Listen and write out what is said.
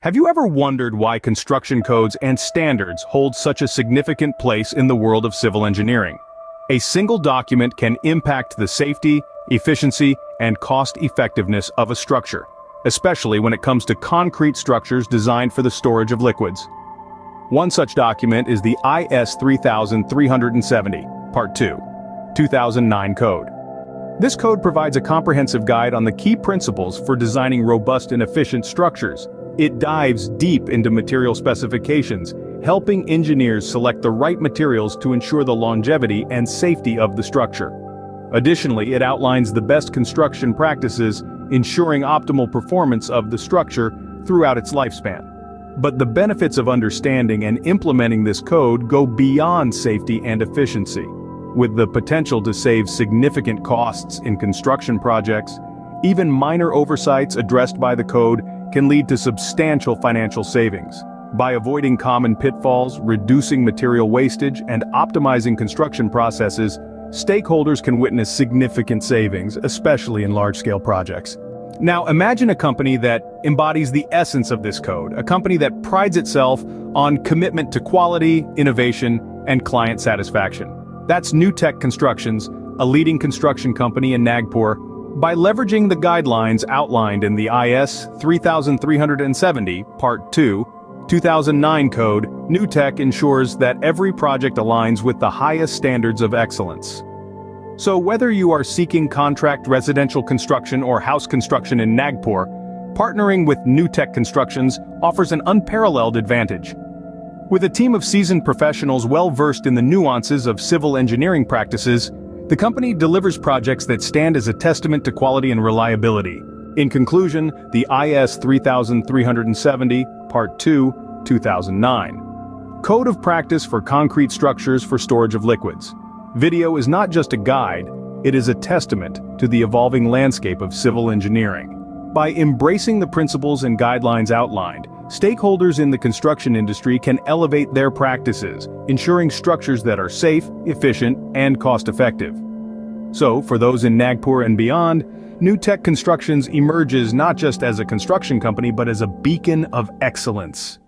Have you ever wondered why construction codes and standards hold such a significant place in the world of civil engineering? A single document can impact the safety, efficiency, and cost-effectiveness of a structure, especially when it comes to concrete structures designed for the storage of liquids. One such document is the IS 3370, Part 2, 2009 Code. This code provides a comprehensive guide on the key principles for designing robust and efficient structures. It dives deep into material specifications, helping engineers select the right materials to ensure the longevity and safety of the structure. Additionally, it outlines the best construction practices, ensuring optimal performance of the structure throughout its lifespan. But the benefits of understanding and implementing this code go beyond safety and efficiency. With the potential to save significant costs in construction projects, even minor oversights addressed by the code can lead to substantial financial savings. By avoiding common pitfalls, reducing material wastage, and optimizing construction processes, stakeholders can witness significant savings, especially in large-scale projects. Now imagine a company that embodies the essence of this code, a company that prides itself on commitment to quality, innovation, and client satisfaction. That's NewTech Constructions, a leading construction company in Nagpur. By leveraging the guidelines outlined in the IS 3370, Part 2, 2009 Code, NewTech ensures that every project aligns with the highest standards of excellence. So whether you are seeking contract residential construction or house construction in Nagpur, partnering with NewTech Constructions offers an unparalleled advantage. With a team of seasoned professionals well-versed in the nuances of civil engineering practices, the company delivers projects that stand as a testament to quality and reliability. In conclusion, the IS 3370, Part 2, 2009. Code of Practice for Concrete Structures for Storage of Liquids. Video is not just a guide, it is a testament to the evolving landscape of civil engineering. By embracing the principles and guidelines outlined, stakeholders in the construction industry can elevate their practices, ensuring structures that are safe, efficient, and cost-effective. So, for those in Nagpur and beyond, NewTech Constructions emerges not just as a construction company but as a beacon of excellence.